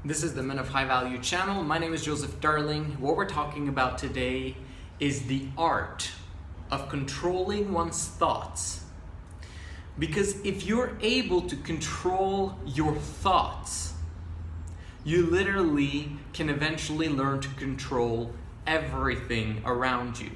This is the Men of High Value channel. My name is Joseph Darling. What we're talking about today is the art of controlling one's thoughts. Because if you're able to control your thoughts, you literally can eventually learn to control everything around you.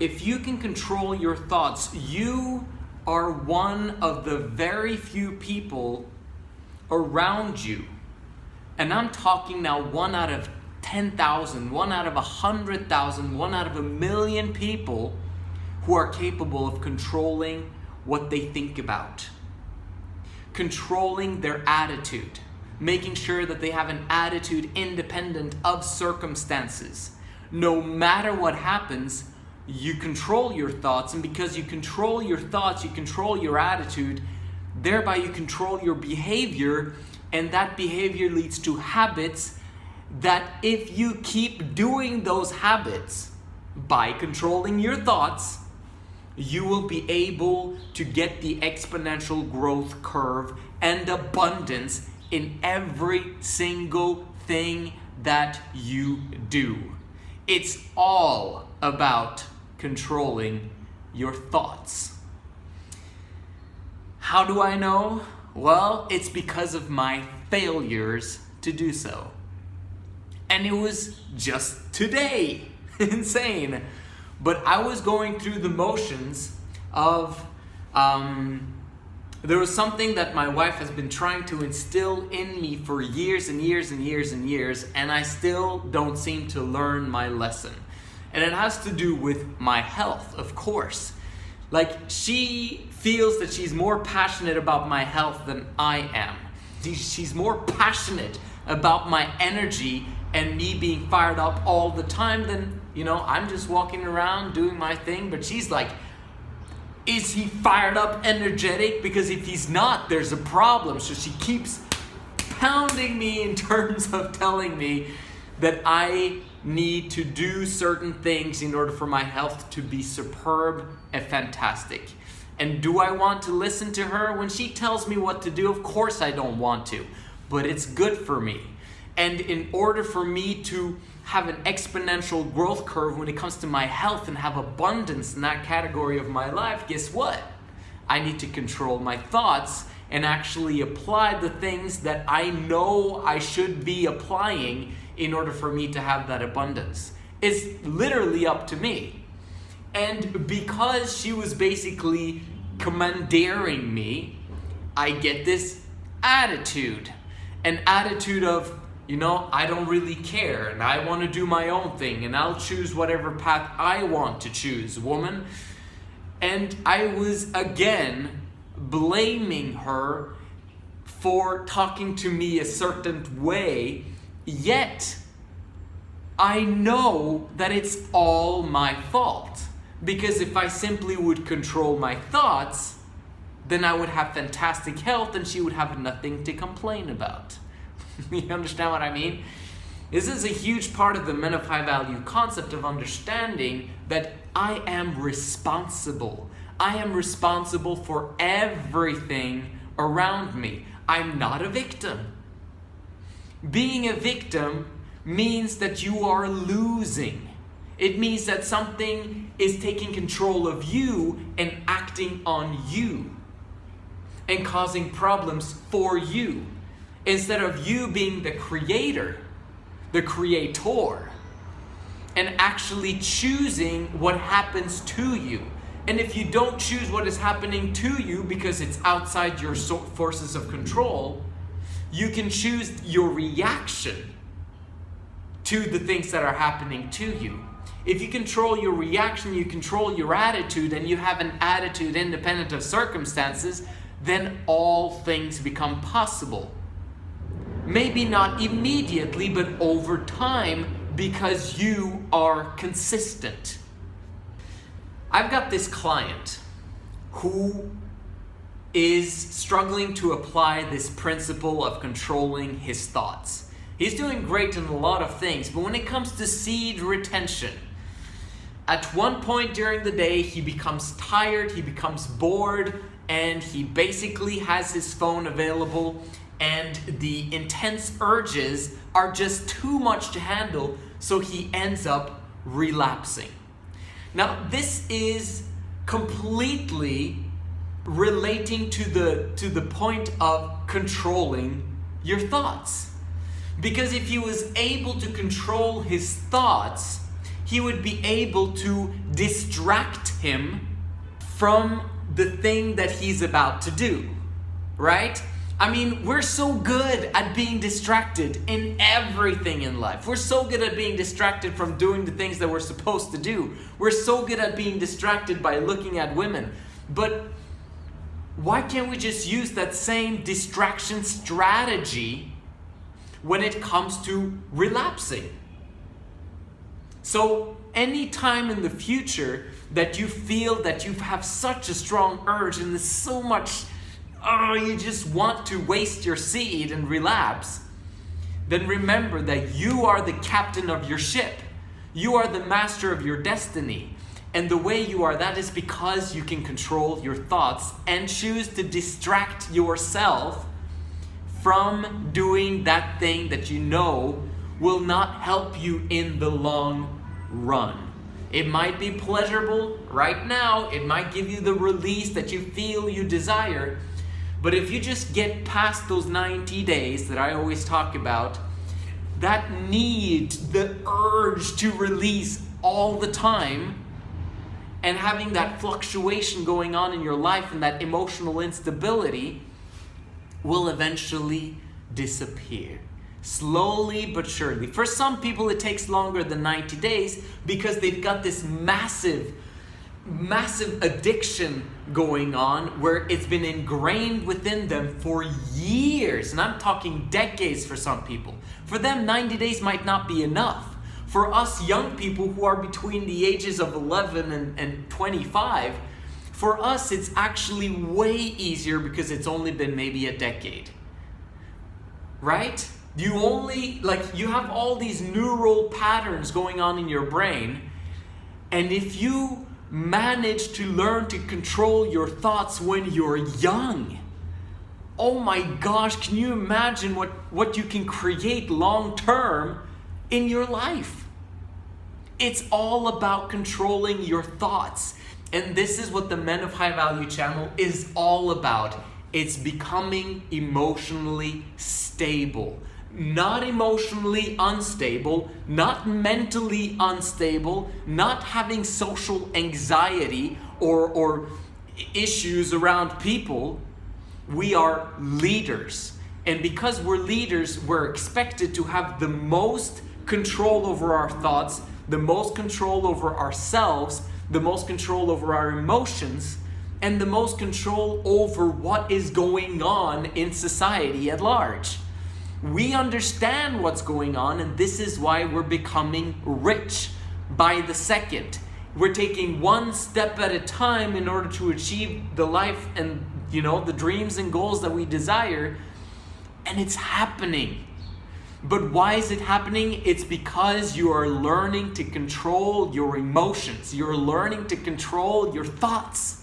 If you can control your thoughts, you are one of the very few people around you. And I'm talking now 1 out of 10,000, 1 out of 100,000, 1 out of 1,000,000 people who are capable of controlling what they think about. Controlling their attitude. Making sure that they have an attitude independent of circumstances. No matter what happens, you control your thoughts, and because you control your thoughts, you control your attitude, thereby you control your behavior, and that behavior leads to habits that if you keep doing those habits by controlling your thoughts, you will be able to get the exponential growth curve and abundance in every single thing that you do. It's all about controlling your thoughts. How do I know? Well, it's because of my failures to do so. And it was just today. Insane. But I was going through the motions of, there was something that my wife has been trying to instill in me for years and years and years and years, and I still don't seem to learn my lesson. And it has to do with my health, of course. Like, she feels that she's more passionate about my health than I am. She's more passionate about my energy and me being fired up all the time than, I'm just walking around doing my thing. But she's like, is he fired up, energetic? Because if he's not, there's a problem. So she keeps pounding me in terms of telling me that I need to do certain things in order for my health to be superb and fantastic. And do I want to listen to her when she tells me what to do? Of course I don't want to, but it's good for me. And in order for me to have an exponential growth curve when it comes to my health and have abundance in that category of my life, guess what? I need to control my thoughts and actually apply the things that I know I should be applying in order for me to have that abundance. It's literally up to me. And because she was basically commandeering me, I get this attitude. An attitude of, I don't really care, and I want to do my own thing, and I'll choose whatever path I want to choose, woman. And I was again blaming her for talking to me a certain way, yet I know that it's all my fault. Because if I simply would control my thoughts, then I would have fantastic health and she would have nothing to complain about. You understand what I mean? This is a huge part of the Men of High Value concept of understanding that I am responsible. I am responsible for everything around me. I'm not a victim. Being a victim means that you are losing. It means that something is taking control of you and acting on you and causing problems for you, instead of you being the creator, the creator, and actually choosing what happens to you. And if you don't choose what is happening to you because it's outside your forces of control, you can choose your reaction to the things that are happening to you. If you control your reaction, you control your attitude, and you have an attitude independent of circumstances, then all things become possible. Maybe not immediately, but over time, because you are consistent. I've got this client who is struggling to apply this principle of controlling his thoughts. He's doing great in a lot of things, but when it comes to seed retention, at one point during the day, he becomes tired, he becomes bored, and he basically has his phone available and the intense urges are just too much to handle, so he ends up relapsing. Now, this is completely relating to the point of controlling your thoughts. Because if he was able to control his thoughts, he would be able to distract him from the thing that he's about to do, right? I mean, we're so good at being distracted in everything in life. We're so good at being distracted from doing the things that we're supposed to do. We're so good at being distracted by looking at women. But why can't we just use that same distraction strategy when it comes to relapsing? So any time in the future that you feel that you have such a strong urge and there's so much, you just want to waste your seed and relapse, then remember that you are the captain of your ship. You are the master of your destiny. And the way you are that is because you can control your thoughts and choose to distract yourself from doing that thing that you know will not help you in the long run. It might be pleasurable right now. It might give you the release that you feel you desire. But if you just get past those 90 days that I always talk about, that need, the urge to release all the time, and having that fluctuation going on in your life and that emotional instability will eventually disappear. Slowly but surely. For some people it takes longer than 90 days because they've got this massive addiction going on where it's been ingrained within them for years. And I'm talking decades for some people. For them, 90 days might not be enough. For us young people who are between the ages of 11 and 25, for us it's actually way easier because it's only been maybe a decade. Right? You have all these neural patterns going on in your brain, and if you manage to learn to control your thoughts when you're young, oh my gosh, can you imagine what you can create long term in your life? It's all about controlling your thoughts. And this is what the Men of High Value channel is all about. It's becoming emotionally stable. Not emotionally unstable, not mentally unstable, not having social anxiety or issues around people. We are leaders. And because we're leaders, we're expected to have the most control over our thoughts, the most control over ourselves, the most control over our emotions, and the most control over what is going on in society at large. We understand what's going on, and this is why we're becoming rich by the second. We're taking one step at a time in order to achieve the life and the dreams and goals that we desire, and it's happening. But why is it happening? It's because you are learning to control your emotions. You're learning to control your thoughts.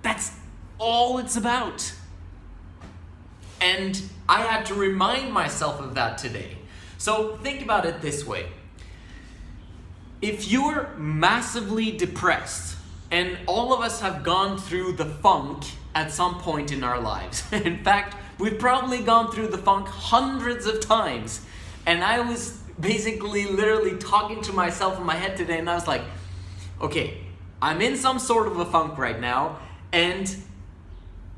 That's all it's about. And I had to remind myself of that today. So think about it this way. If you're massively depressed, and all of us have gone through the funk at some point in our lives. In fact, we've probably gone through the funk hundreds of times. And I was basically literally talking to myself in my head today, and I was like, okay, I'm in some sort of a funk right now, and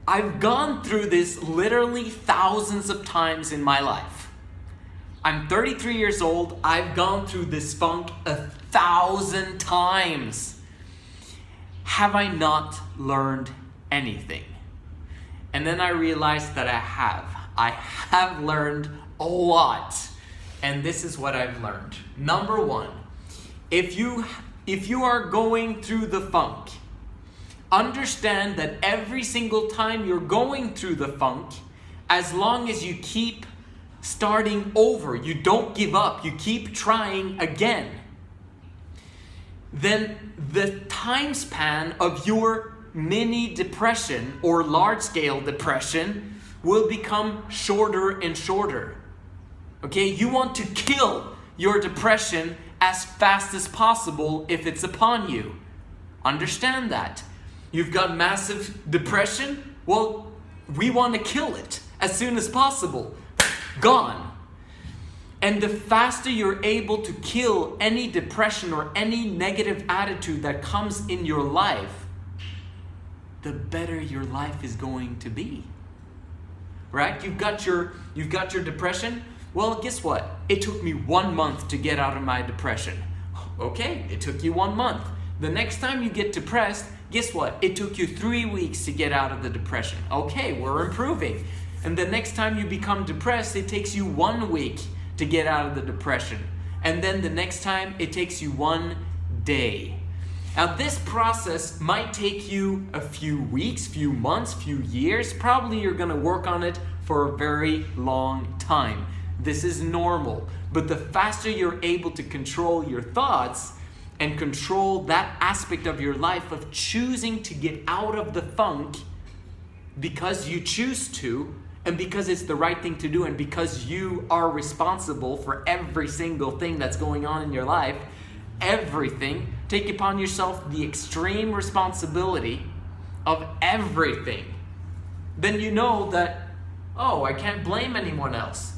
I've gone through this literally thousands of times in my life. I'm 33 years old. I've gone through this funk 1,000 times. Have I not learned anything? And then I realized that I have. I have learned a lot. And this is what I've learned. Number one, if you are going through the funk, understand that every single time you're going through the funk, as long as you keep starting over, you don't give up, you keep trying again, then the time span of your mini depression or large scale depression will become shorter and shorter. Okay, you want to kill your depression as fast as possible if it's upon you. Understand that. You've got massive depression? Well, we want to kill it as soon as possible. Gone. And the faster you're able to kill any depression or any negative attitude that comes in your life, the better your life is going to be. Right? You've got your depression. Well, guess what? It took me 1 month to get out of my depression. Okay, it took you 1 month. The next time you get depressed, guess what? It took you 3 weeks to get out of the depression. Okay, we're improving. And the next time you become depressed, it takes you 1 week to get out of the depression. And then the next time, it takes you 1 day. Now this process might take you a few weeks, few months, few years. Probably you're gonna work on it for a very long time. This is normal. But the faster you're able to control your thoughts and control that aspect of your life of choosing to get out of the funk because you choose to, and because it's the right thing to do, and because you are responsible for every single thing that's going on in your life, everything, take upon yourself the extreme responsibility of everything, then you know that, oh, I can't blame anyone else.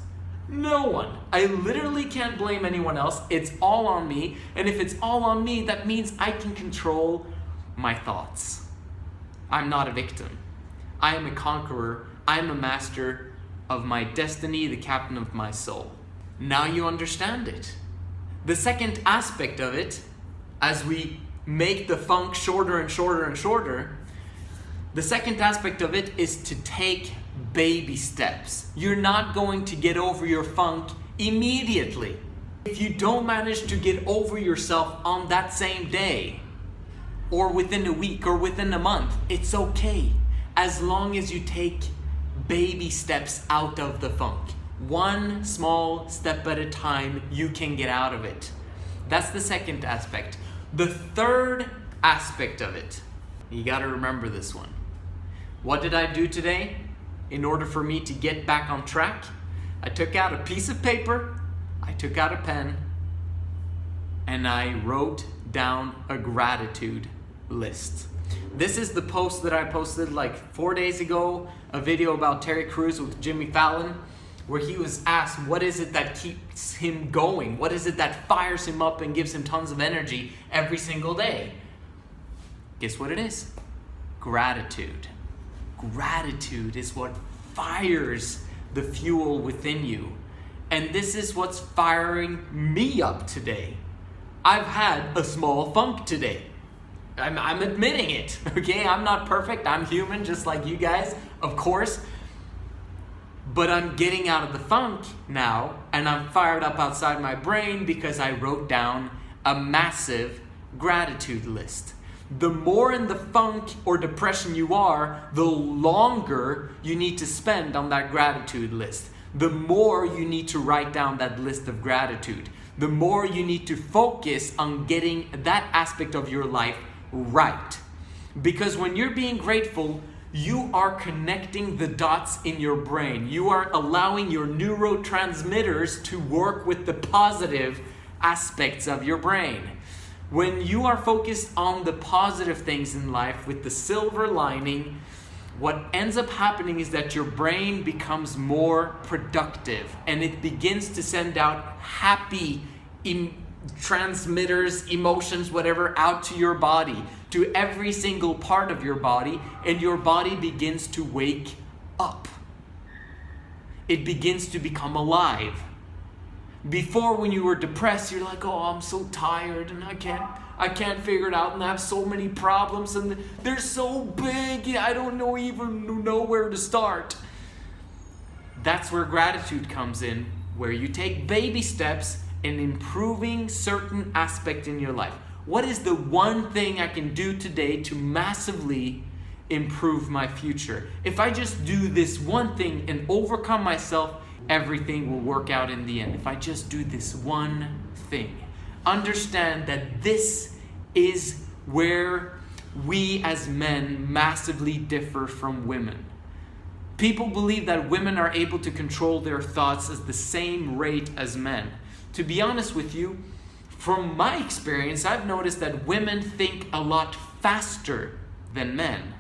No one. I literally can't blame anyone else. It's all on me. And if it's all on me, that means I can control my thoughts. I'm not a victim. I am a conqueror. I am a master of my destiny, the captain of my soul. Now you understand it. The second aspect of it, as we make the funk shorter and shorter and shorter, the second aspect of it is to take baby steps. You're not going to get over your funk immediately. If you don't manage to get over yourself on that same day, or within a week, or within a month, it's okay. As long as you take baby steps out of the funk. One small step at a time, you can get out of it. That's the second aspect. The third aspect of it, you got to remember this one. What did I do today in order for me to get back on track? I took out a piece of paper, I took out a pen, and I wrote down a gratitude list. This is the post that I posted like 4 days ago, a video about Terry Crews with Jimmy Fallon, where he was asked, what is it that keeps him going? What is it that fires him up and gives him tons of energy every single day? Guess what it is? Gratitude. Gratitude is what fires the fuel within you. And this is what's firing me up today. I've had a small funk today. I'm admitting it, okay? I'm not perfect. I'm human just like you guys, of course. But I'm getting out of the funk now, and I'm fired up outside my brain because I wrote down a massive gratitude list. The more in the funk or depression you are, the longer you need to spend on that gratitude list. The more you need to write down that list of gratitude. The more you need to focus on getting that aspect of your life right. Because when you're being grateful, you are connecting the dots in your brain. You are allowing your neurotransmitters to work with the positive aspects of your brain. When you are focused on the positive things in life with the silver lining, what ends up happening is that your brain becomes more productive and it begins to send out happy transmitters, emotions, whatever, out to your body, to every single part of your body, and your body begins to wake up. It begins to become alive. Before, when you were depressed, you're like, oh, I'm so tired and I can't figure it out, and I have so many problems and they're so big, I don't even know where to start. That's where gratitude comes in, where you take baby steps in improving certain aspect in your life. What is the one thing I can do today to massively improve my future? If I just do this one thing and overcome myself, everything will work out in the end. If I just do this one thing. Understand that this is where we as men massively differ from women. People believe that women are able to control their thoughts at the same rate as men. To be honest with you, from my experience, I've noticed that women think a lot faster than men.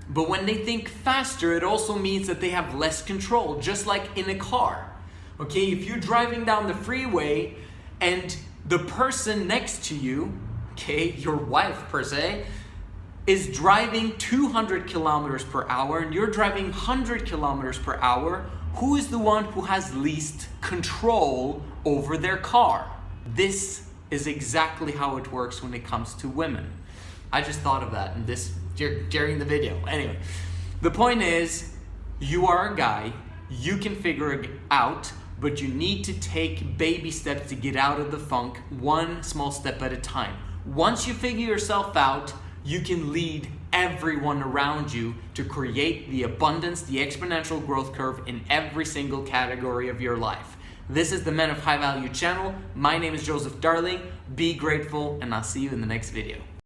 But when they think faster, it also means that they have less control, just like in a car. Okay, if you're driving down the freeway and the person next to you, okay, your wife per se, is driving 200 kilometers per hour and you're driving 100 kilometers per hour, who is the one who has least control over their car? This is exactly how it works when it comes to women. I just thought of that in this during the video. Anyway, the point is, you are a guy, you can figure it out, but you need to take baby steps to get out of the funk, one small step at a time. Once you figure yourself out, you can lead everyone around you to create the abundance, the exponential growth curve in every single category of your life. This is the Men of High Value channel. My name is Joseph Darling. Be grateful, and I'll see you in the next video.